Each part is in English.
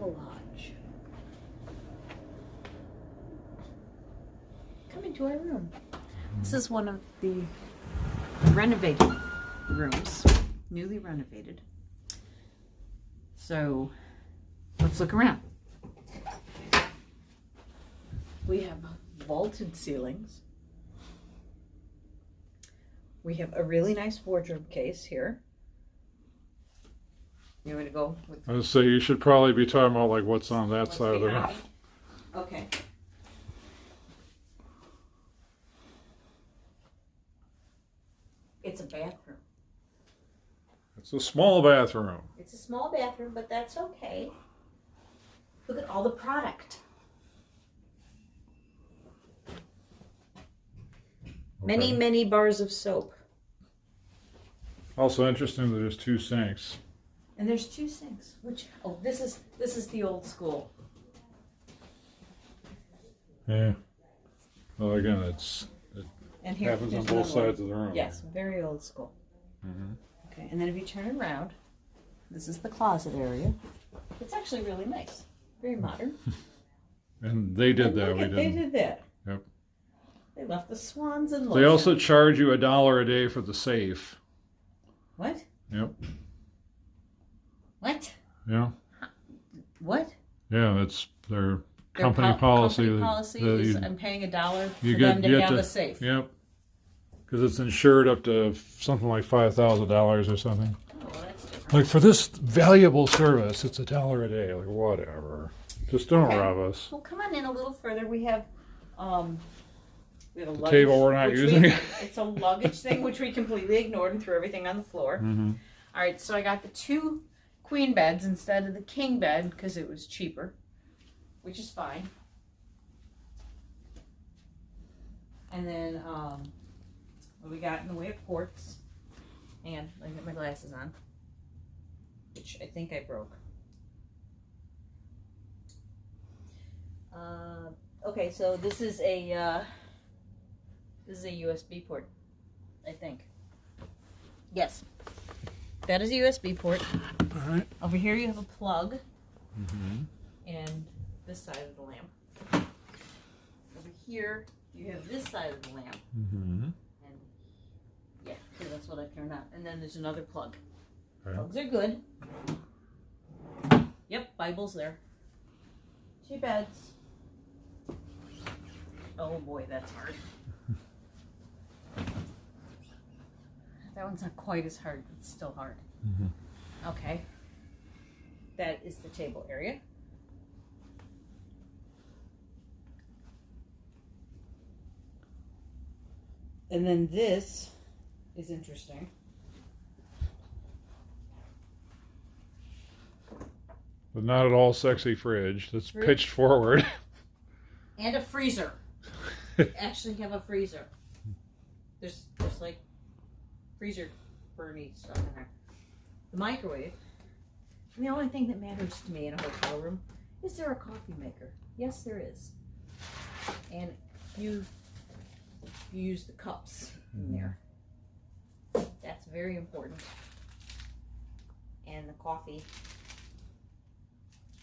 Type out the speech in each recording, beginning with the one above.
Lodge. Come into our room. This is one of the renovated rooms, newly renovated. So let's look around. We have vaulted ceilings. We have a really nice wardrobe case here. You want me to go with? I would say you should probably be talking about like what's on that what's side of the room. behind me? Okay. It's a bathroom. It's a small bathroom. It's a small bathroom, but that's okay. Look at all the product. Many, Okay. many bars of soap. Also interesting that there's 2 sinks. And there's 2 sinks. This is the old school. Yeah. Well, again, it And here happens on here's both another one. sides of the room. Yes, very old school. Mm-hmm. Okay, and then if you turn around, this is the closet area. It's actually really nice. Very modern. And they did And that. look We at, they didn't. did that. Yep. They left the swans and They lotion. also charge you $1 a day for the safe. What? Yep. What? Yeah. What? Yeah, that's their Their company policy. Company that- policy that is you- I'm paying $1 for you them to get have to- the safe. Yep. Because it's insured up to something like $5,000 or something. Oh, well, that's different. Like for this valuable service, it's $1 a day. Like whatever. Just don't Okay. rob us. Well, come on in a little further. We have a luggage, Table we're not which using. It's a luggage thing which we completely ignored and threw everything on the floor. Mm-hmm. All right, so I got the 2 queen beds instead of the king bed because it was cheaper, which is fine. And then what we got in the way of ports, and I got my glasses on, which I think I broke. Okay, so this is a USB port, I think. Yes, that is a USB port. All right. Over here you have a plug, Mm-hmm. and this side of the lamp. Over here you have this side of the lamp, Mm-hmm. and yeah, so that's what I turned on. And then there's another plug. Okay. Plugs are good. Yep, Bible's there. 2 beds. Oh boy, that's hard. That one's not quite as hard, but it's still hard. Mm-hmm. Okay. That is the table area. And then this is interesting. But not at all sexy fridge. That's pitched forward. And a freezer. Actually have a freezer. There's like freezer burny stuff in there. The microwave. And the only thing that matters to me in a hotel room is there a coffee maker? Yes, there is. And you use the cups in there. That's very important. And the coffee.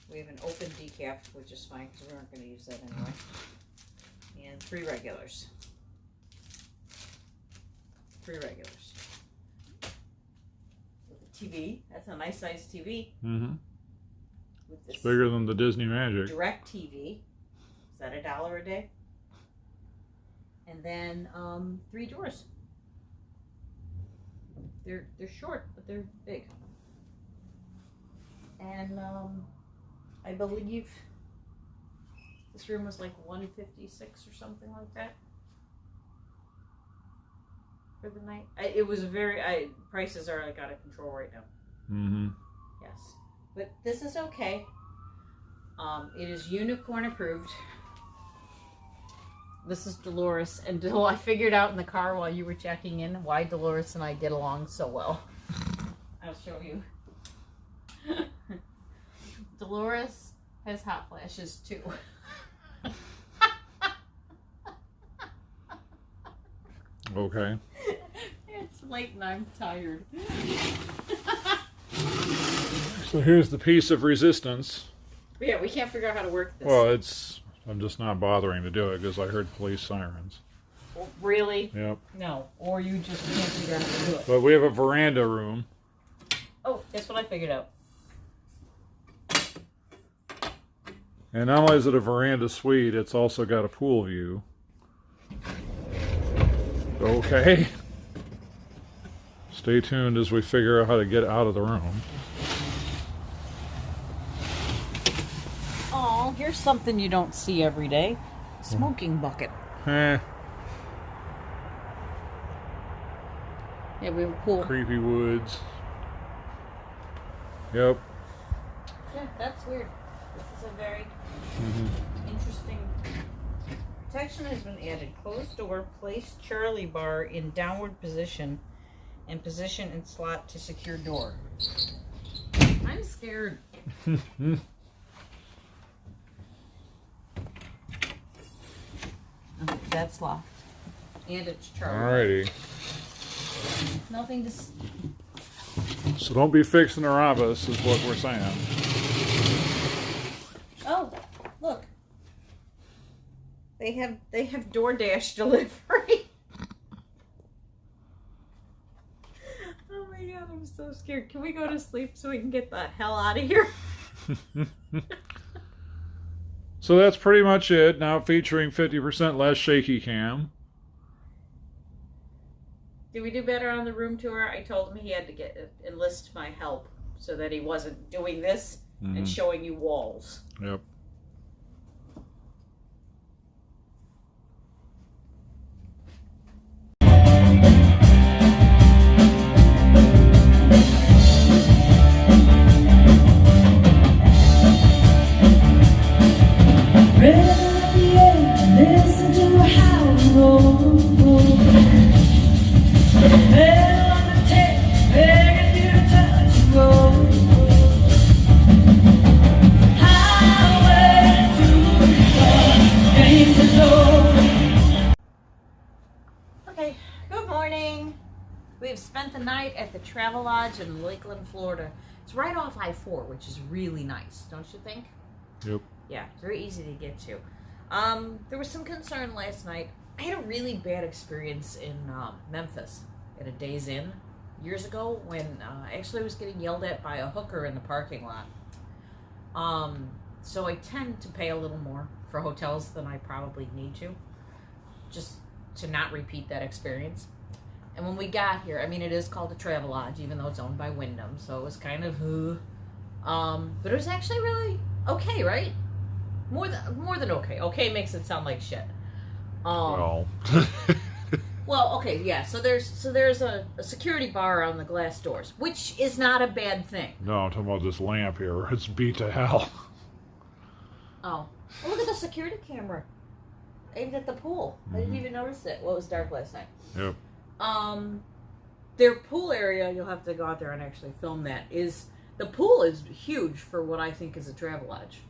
We have an open decaf, which is fine because we aren't going to use that anyway. And 3 regulars. 3 regulars. With the TV, that's a nice size TV. Mm-hmm. With this It's bigger than the Disney Magic. direct TV. Is that $1 a day? And then 3 drawers. They're short, but they're big. And I believe this room was like $156 or something like that for the night. It was prices are like out of control right now. Mm-hmm. Yes, but this is okay. It is unicorn approved. This is Dolores, and I figured out in the car while you were checking in why Dolores and I get along so well. I'll show you. Dolores has hot flashes too. Okay. It's late and I'm tired. So here's the piece of resistance. But yeah, we can't figure out how to work this. Well, I'm just not bothering to do it because I heard police sirens. Well, really? Yep. No. Or you just can't figure out how to do it. But we have a veranda room. Oh, guess what I figured out? And not only is it a veranda suite, it's also got a pool view. Okay. Stay tuned as we figure out how to get out of the room. Oh, here's something you don't see every day. Smoking bucket. Eh, Yeah, we have a pool. creepy woods. Yep. Yeah, that's weird. This is a very interesting. Protection has been added. Closed door. Place Charlie bar in downward position and position in slot to secure door. I'm scared. Okay, that's locked. And it's Charlie. Alrighty. Nothing to. So don't be fixing to rob us, is what we're saying. Oh, look. They have DoorDash delivery. Oh my god, I'm so scared. Can we go to sleep so we can get the hell out of here? So that's pretty much it. Now featuring 50% less shaky cam. Did we do better on the room tour? I told him he had to enlist my help so that he wasn't doing this and showing you walls. Yep. Listen to how we roll. Hell on the tape, begging you to touch and go. Highway to the games is over. Okay, good morning. We have spent the night at the Travel Lodge in Lakeland, Florida. It's right off I-4, which is really nice, don't you think? Yep. Yeah, very easy to get to. There was some concern last night. I had a really bad experience in Memphis at a Days Inn years ago when actually I was getting yelled at by a hooker in the parking lot. So I tend to pay a little more for hotels than I probably need to, just to not repeat that experience. And when we got here, I mean, it is called a Travel Lodge, even though it's owned by Wyndham, so it was kind of but it was actually really okay, right? More than okay. Okay makes it sound like shit. Well. Well, okay, yeah. So there's a security bar on the glass doors, which is not a bad thing. No, I'm talking about this lamp here. It's beat to hell. Oh, well, look at the security camera aimed at the pool. I didn't even notice it. Well, it was dark last night. Yep. Their pool area, you'll have to go out there and actually film that. The pool is huge for what I think is a Travel Lodge.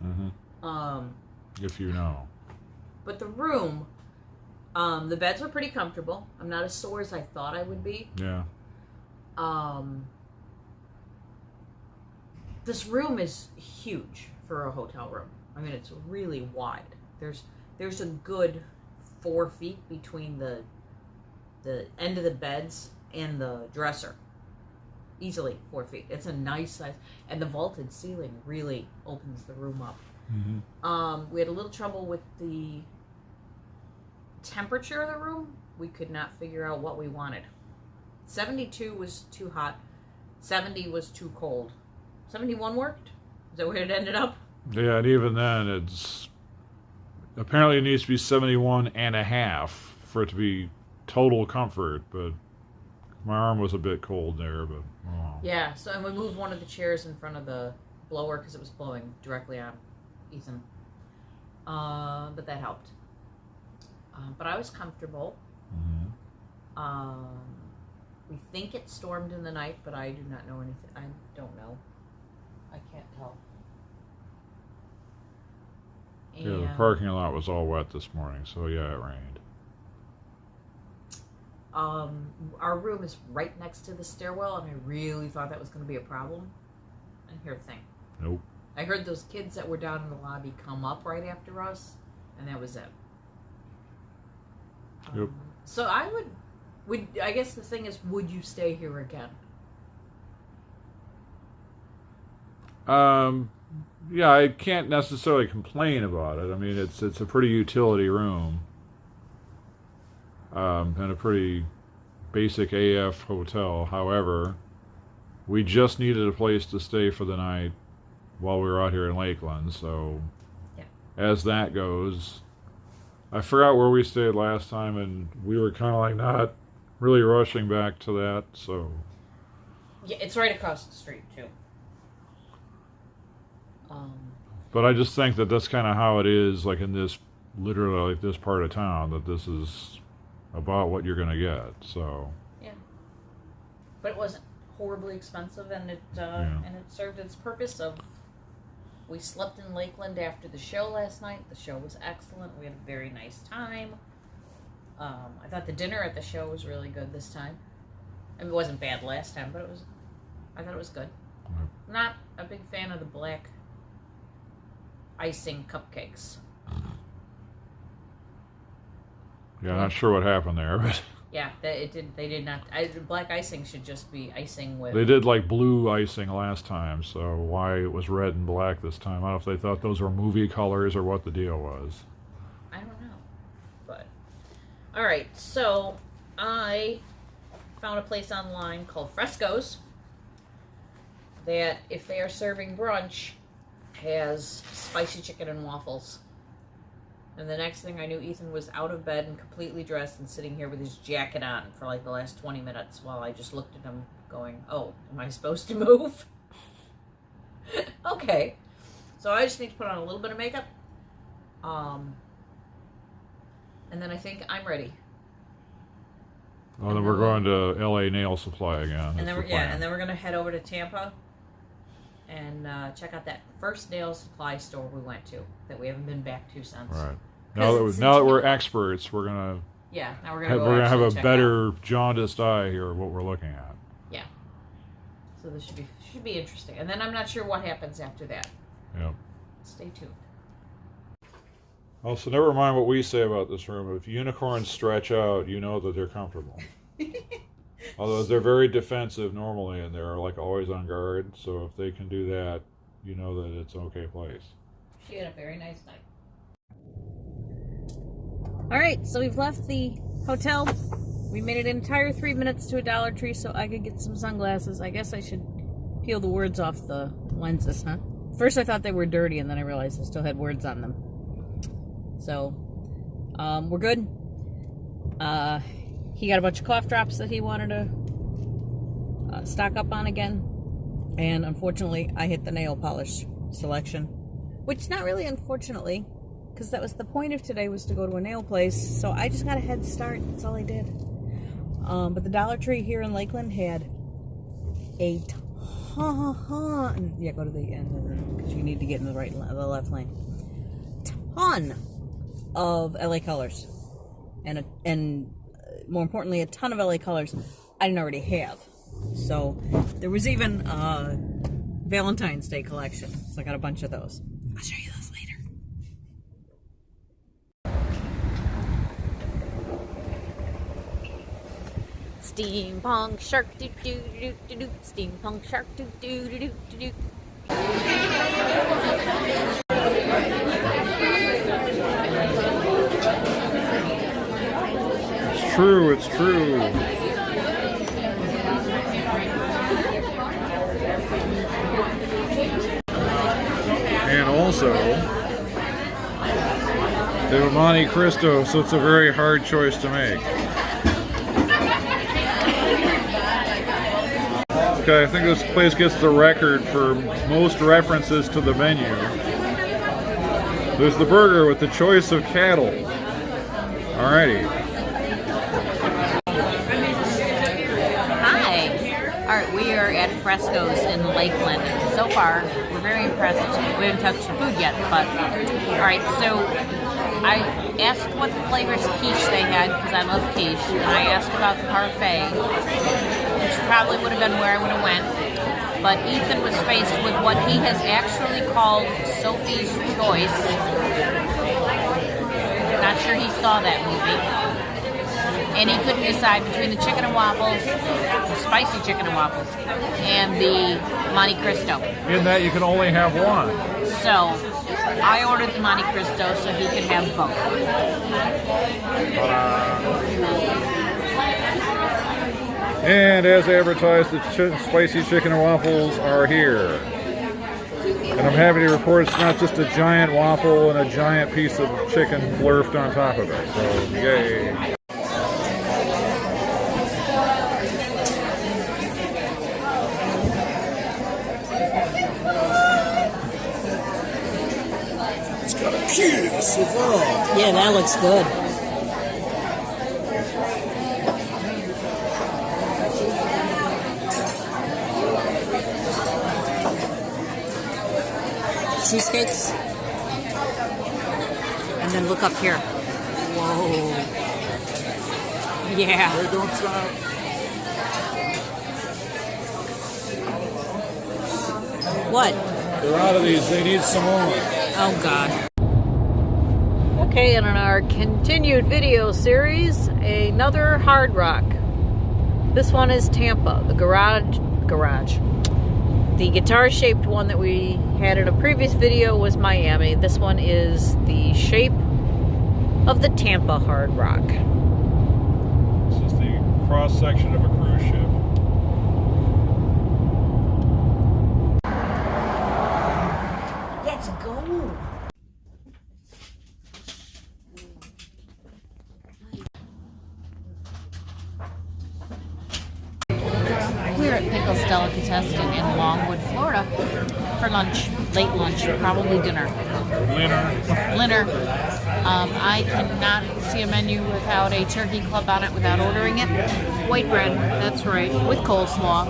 If you know. But the room, the beds were pretty comfortable. I'm not as sore as I thought I would be. Yeah. This room is huge for a hotel room. I mean, it's really wide. There's a good 4 feet between the end of the beds and the dresser. Easily 4 feet. It's a nice size, and the vaulted ceiling really opens the room up. We had a little trouble with the temperature of the room. We could not figure out what we wanted. 72 was too hot. 70 was too cold. 71 worked? Is that where it ended up? Yeah, and even then, apparently it needs to be 71 and a half for it to be total comfort, but my arm was a bit cold there, but oh. Yeah, so and we moved one of the chairs in front of the blower because it was blowing directly on Ethan. But that helped. But I was comfortable. We think it stormed in the night, but I do not know anything. I don't know. I can't tell. And Yeah, the parking lot was all wet this morning, so yeah, it rained. Our room is right next to the stairwell, and I really thought that was going to be a problem. And here's the thing. Nope. I heard those kids that were down in the lobby come up right after us, and that was it. Yep. So I would I guess the thing is, would you stay here again? Yeah, I can't necessarily complain about it. I mean, it's a pretty utility room, and a pretty basic AF hotel. However, we just needed a place to stay for the night while we were out here in Lakeland. So, yeah. As that goes, I forgot where we stayed last time, and we were kind of like not really rushing back to that. So, yeah, it's right across the street too. But I just think that that's kind of how it is, like in this, literally like this part of town, that this is about what you're going to get. So yeah, but it wasn't horribly expensive, and it served its purpose of. We slept in Lakeland after the show last night. The show was excellent. We had a very nice time. I thought the dinner at the show was really good this time. I mean, it wasn't bad last time, but I thought it was good. Yep. Not a big fan of the black icing cupcakes. yeah, not sure what happened there, but Yeah, they did not. Black icing should just be icing with. they did like blue icing last time, so why it was red and black this time? I don't know if they thought those were movie colors or what the deal was. I don't know, but all right. So I found a place online called Fresco's that, if they are serving brunch, has spicy chicken and waffles. And the next thing I knew, Ethan was out of bed and completely dressed and sitting here with his jacket on for like the last 20 minutes while I just looked at him going, oh, am I supposed to move? Okay. So I just need to put on a little bit of makeup. And then I think I'm ready. Well, then we're going to LA Nail Supply again. And then we're gonna head over to Tampa and check out that first nail supply store we went to that we haven't been back to since. Right. Now that we're experts, we're gonna now we're gonna have a better jaundiced eye here of what we're looking at. Yeah. So this should be interesting. And then I'm not sure what happens after that. Yep. Stay tuned. Also, never mind what we say about this room. If unicorns stretch out, you know that they're comfortable. Although they're very defensive normally, and they're like always on guard. So if they can do that, you know that it's an okay place. She had a very nice night. All right, so we've left the hotel. We made an entire 3 minutes to a Dollar Tree so I could get some sunglasses. I guess I should peel the words off the lenses, huh? First I thought they were dirty, and then I realized they still had words on them. So, we're good. He got a bunch of cough drops that he wanted to stock up on again. And unfortunately, I hit the nail polish selection. Which, not really unfortunately, because that was the point of today, was to go to a nail place. So I just got a head start. That's all I did. But the Dollar Tree here in Lakeland had a ton. Yeah, go to the end because you need to get in the left lane. Ton of LA colors, and more importantly, a ton of LA colors I didn't already have. So there was even a Valentine's Day collection. So I got a bunch of those. I'll show you those later. Steampunk shark doo doo doo doo doo. Steampunk shark doo doo doo doo doo. It's true. And also, they have Monte Cristo, so it's a very hard choice to make. Okay, I think this place gets the record for most references to the menu. There's the burger with the choice of cattle. Alrighty. Alright, we are at Fresco's in Lakeland. So far, we're very impressed. We haven't touched the food yet, but alright, so I asked what flavors quiche they had, because I love quiche, and I asked about the parfait, which probably would have been where I would have went, but Ethan was faced with what he has actually called Sophie's Choice. Not sure he saw that movie. And he couldn't decide between the chicken and waffles, the spicy chicken and waffles, and the Monte Cristo. In that you can only have one. So I ordered the Monte Cristo so he could have both. And as advertised, the spicy chicken and waffles are here. And I'm happy to report it's not just a giant waffle and a giant piece of chicken blurfed on top of it. So, yay. It's got a piece of Yeah, that looks good. Cheesecakes. And then look up here. Whoa. Yeah. Hey, don't stop. What? They're out of these. They need some more. Oh, God. Okay, and in our continued video series, another Hard Rock. This one is Tampa, the garage. The guitar-shaped one that we had in a previous video was Miami. This one is the shape of the Tampa Hard Rock. This is the cross-section of a cruise ship. Let's go. We're at Pickles Delicatessen in Longwood, Florida for lunch, late lunch, probably dinner. Dinner. I cannot see a menu without a turkey club on it without ordering it. White bread, that's right, with coleslaw.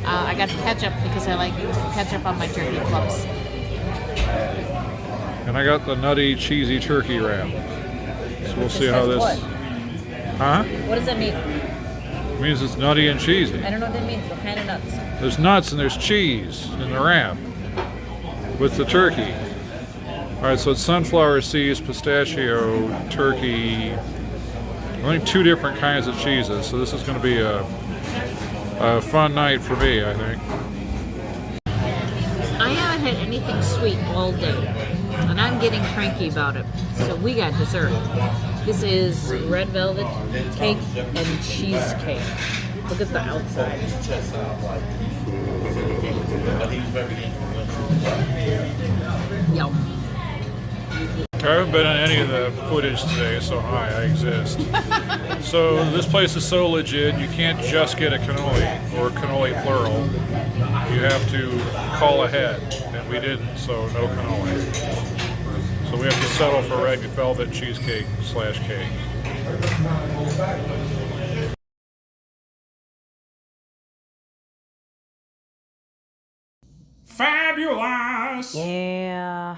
I got ketchup because I like ketchup on my turkey clubs. And I got the nutty, cheesy turkey wrap. So we'll see how this... What? Huh? What does that mean? It means it's nutty and cheesy. I don't know what that means. What kind of nuts? There's nuts and there's cheese in the wrap with the turkey. All right, so it's sunflower seeds, pistachio, turkey. I think 2 different kinds of cheeses. So this is going to be a fun night for me, I think. I haven't had anything sweet all day, and I'm getting cranky about it. So we got dessert. This is red velvet cake and cheesecake. Look at the outside. Yum. I haven't been in any of the footage today, so hi, I exist. So this place is so legit, you can't just get a cannoli, or cannoli plural. You have to call ahead, and we didn't, so no cannoli. So we have to settle for red velvet cheesecake / cake. Fabulous! Yeah.